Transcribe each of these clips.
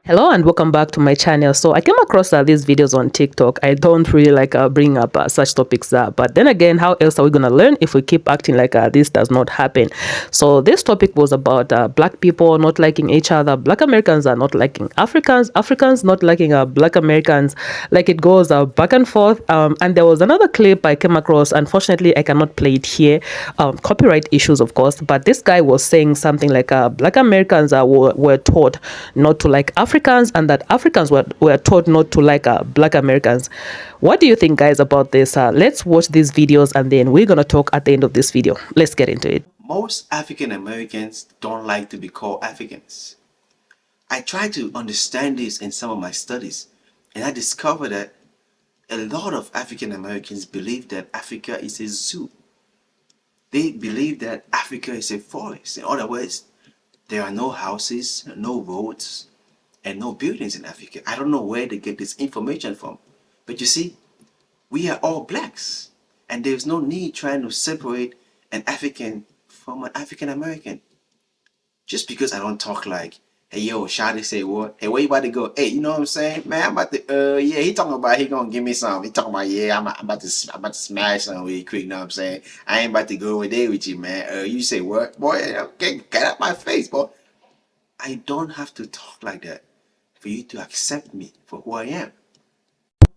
Hello and welcome back to my channel. So I came across these videos on TikTok. I don't really like bring up such topics, but then again, how else are we gonna learn if we keep acting like this does not happen? So this topic was about black people not liking each other. Black Americans are not liking Africans. Africans not liking black Americans. Like it goes back and forth. And there was another clip I came across. Unfortunately, I cannot play it here. Copyright issues, of course. But this guy was saying something like black Americans were taught not to like Africans, and that Africans were taught not to like black Americans. What do you think, guys, about this? Let's watch these videos and then we're gonna talk at the end of this video. Let's get into it. Most African Americans don't like to be called Africans. I tried to understand this in some of my studies, and I discovered that a lot of African Americans believe that Africa is a zoo. They believe that Africa is a forest. In other words, there are no houses, no roads, and no buildings in Africa. I don't know where they get this information from. But you see, we are all blacks, and there's no need trying to separate an African from an African American. Just because I don't talk like, hey yo, Shadi say what? Hey, where you about to go? Hey, you know what I'm saying? Man, I'm about to yeah, he talking about he gonna give me some. He talking about, yeah, I'm about to smash something really quick, you know what I'm saying? I ain't about to go over there with you, man. You say what? Boy, okay, get out my face, boy. I don't have to talk like that for you to accept me for who I am.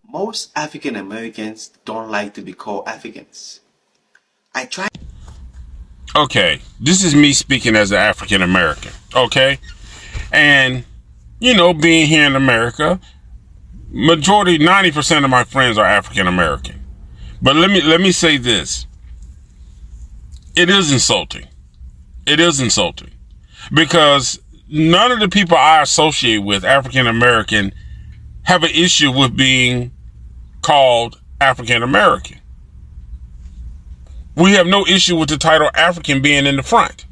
Most African Americans don't like to be called Africans. I try. Okay, this is me speaking as an African American, okay? And, you know, being here in America, majority, 90% of my friends are African American. But let me say this. It is insulting. It is insulting. Because none of the people I associate with, African American, have an issue with being called African American. We have no issue with the title African being in the front.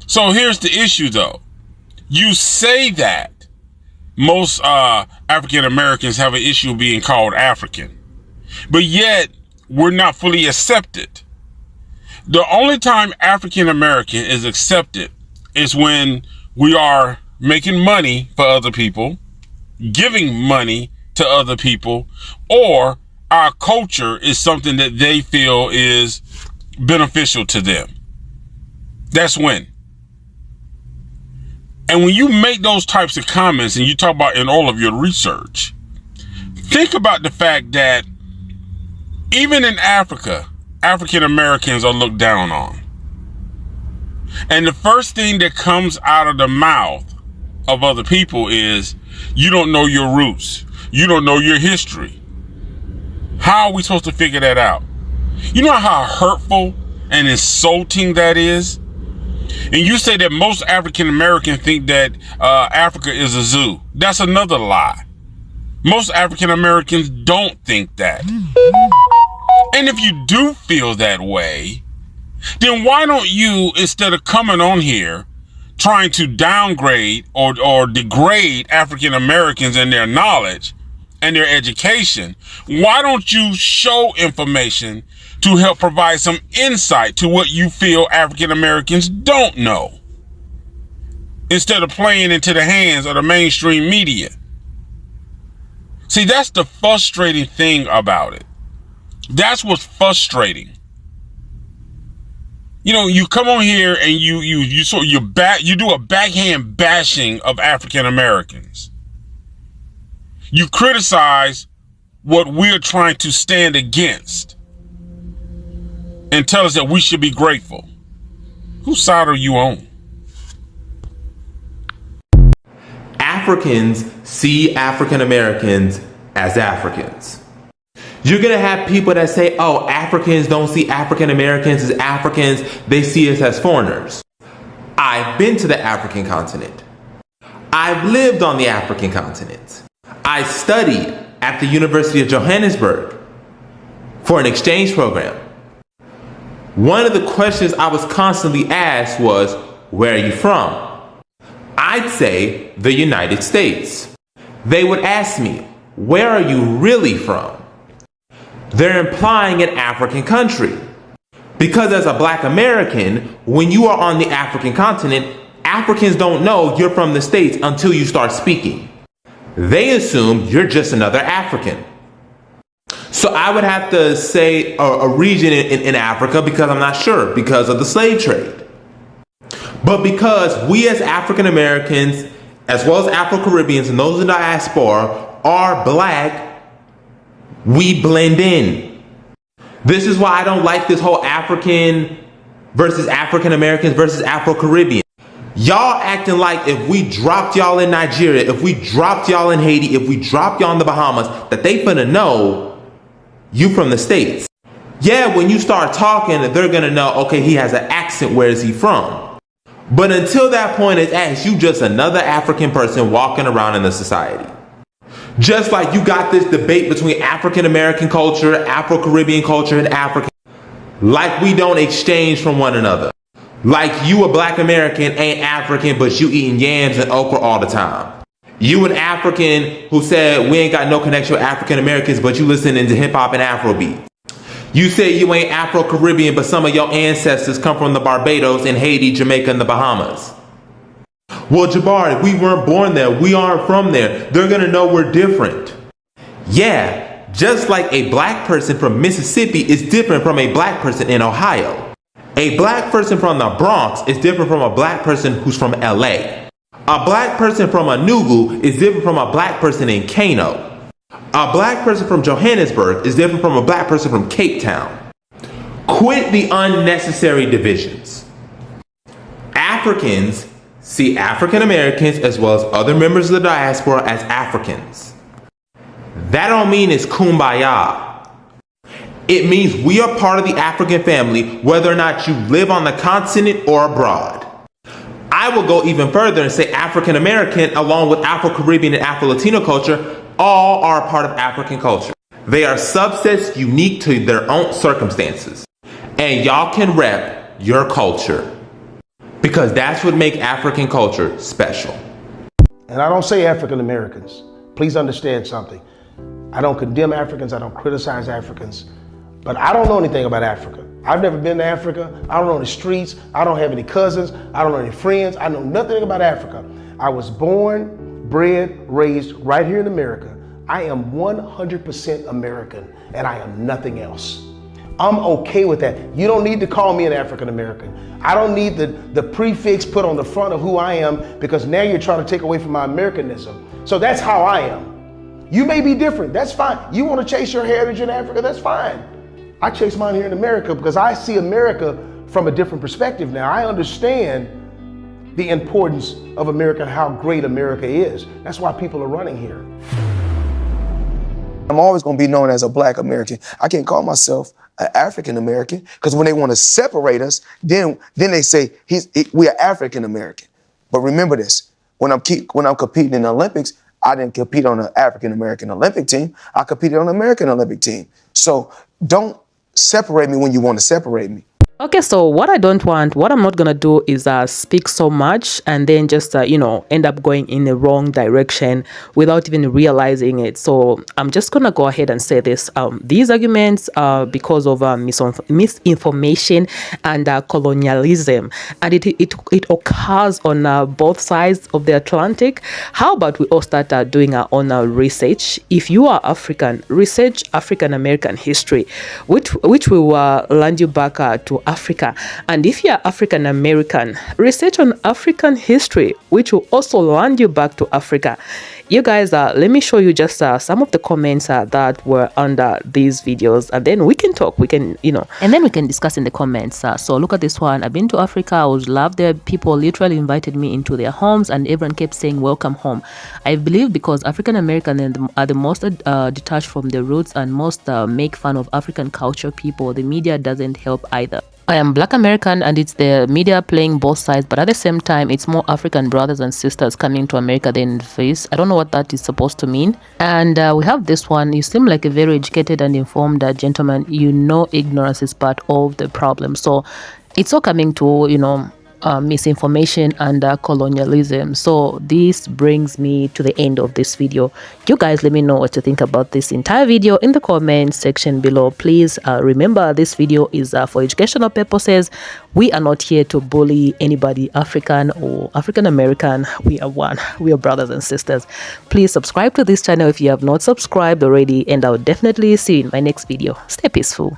So here's the issue, though. You say that most African Americans have an issue being called African, but yet we're not fully accepted. The only time African American is accepted is when we are making money for other people, giving money to other people, or our culture is something that they feel is beneficial to them. That's when. And when you make those types of comments and you talk about in all of your research, think about the fact that even in Africa, African Americans are looked down on. And the first thing that comes out of the mouth of other people is, you don't know your roots. You don't know your history. How are we supposed to figure that out? You know how hurtful and insulting that is? And you say that most African Americans think that Africa is a zoo. That's another lie. Most African Americans don't think that. And if you do feel that way, then why don't you, instead of coming on here trying to downgrade or degrade African Americans and their knowledge and their education, why don't you show information to help provide some insight to what you feel African Americans don't know, instead of playing into the hands of the mainstream media? See, that's the frustrating thing about it. That's what's frustrating. You know, you come on here and you do a backhand bashing of African Americans. You criticize what we're trying to stand against and tell us that we should be grateful. Whose side are you on? Africans see African Americans as Africans. You're going to have people that say, oh, Africans don't see African Americans as Africans. They see us as foreigners. I've been to the African continent. I've lived on the African continent. I studied at the University of Johannesburg for an exchange program. One of the questions I was constantly asked was, where are you from? I'd say the United States. They would ask me, where are you really from? They're implying an African country. Because as a Black American, when you are on the African continent, Africans don't know you're from the States until you start speaking. They assume you're just another African. So I would have to say a region in Africa because I'm not sure, because of the slave trade. But because we as African Americans, as well as Afro-Caribbeans and those in the diaspora, are black, we blend in. This is why I don't like this whole African versus African Americans versus Afro-Caribbean. Y'all acting like if we dropped y'all in Nigeria, if we dropped y'all in Haiti, if we dropped y'all in the Bahamas, that they finna know you from the States. Yeah, when you start talking, they're gonna know, okay, he has an accent, where is he from? But until that point is asked, you just another African person walking around in the society. Just like you got this debate between African American culture, Afro-Caribbean culture, and African. Like we don't exchange from one another. Like you a black American ain't African, but you eating yams and okra all the time. You an African who said we ain't got no connection with African Americans, but you listening to hip hop and Afrobeat. You say you ain't Afro-Caribbean, but some of your ancestors come from the Barbados and Haiti, Jamaica, and the Bahamas. Well, Jabbar, if we weren't born there, we aren't from there, they're gonna know we're different. Yeah, just like a black person from Mississippi is different from a black person in Ohio. A black person from the Bronx is different from a black person who's from LA. A black person from Enugu is different from a black person in Kano. A black person from Johannesburg is different from a black person from Cape Town. Quit the unnecessary divisions. Africans see African Americans as well as other members of the diaspora as Africans. That don't mean it's kumbaya. It means we are part of the African family, whether or not you live on the continent or abroad. I will go even further and say African American, along with Afro-Caribbean and Afro-Latino culture, all are a part of African culture. They are subsets unique to their own circumstances. And y'all can rep your culture, because that's what makes African culture special. And I don't say African Americans. Please understand something. I don't condemn Africans, I don't criticize Africans, but I don't know anything about Africa. I've never been to Africa. I don't know the streets. I don't have any cousins. I don't know any friends. I know nothing about Africa. I was born, bred, raised right here in America. I am 100% American, and I am nothing else. I'm okay with that. You don't need to call me an African American. I don't need the prefix put on the front of who I am, because now you're trying to take away from my Americanism. So that's how I am. You may be different. That's fine. You want to chase your heritage in Africa? That's fine. I chase mine here in America because I see America from a different perspective now. I understand the importance of America, how great America is. That's why people are running here. I'm always going to be known as a black American. I can't call myself an African American, because when they want to separate us, then they say we are African American. But remember this, when I'm competing in the Olympics, I didn't compete on the African American Olympic team. I competed on the American Olympic team. So don't separate me when you want to separate me. Okay, so what I'm not gonna do is speak so much and then just end up going in the wrong direction without even realizing it. So I'm just gonna go ahead and say this: these arguments are because of misinformation and colonialism, and it occurs on both sides of the Atlantic. How about we all start doing our own research? If you are African, research African American history, which will land you back to Africa. And if you are African American, research on African history, which will also land you back to Africa. You guys, let me show you just some of the comments that were under these videos, and then we can talk. We can, and then we can discuss in the comments. So look at this one. I've been to Africa. I was loved there. People literally invited me into their homes, and everyone kept saying welcome home. I believe because African Americans are the most detached from their roots and most make fun of African culture people. The media doesn't help either. I am Black American, and it's the media playing both sides, but at the same time it's more African brothers and sisters coming to America than face. I don't know what that is supposed to mean. And we have this one. You seem like a very educated and informed gentleman. You know ignorance is part of the problem. So it's all coming to misinformation and colonialism. So this brings me to the end of this video. You guys let me know what you think about this entire video in the comment section below. Please remember, this video is for educational purposes. We are not here to bully anybody, African or African American. We are one. We are brothers and sisters. Please subscribe to this channel if you have not subscribed already, and I'll definitely see you in my next video. Stay peaceful.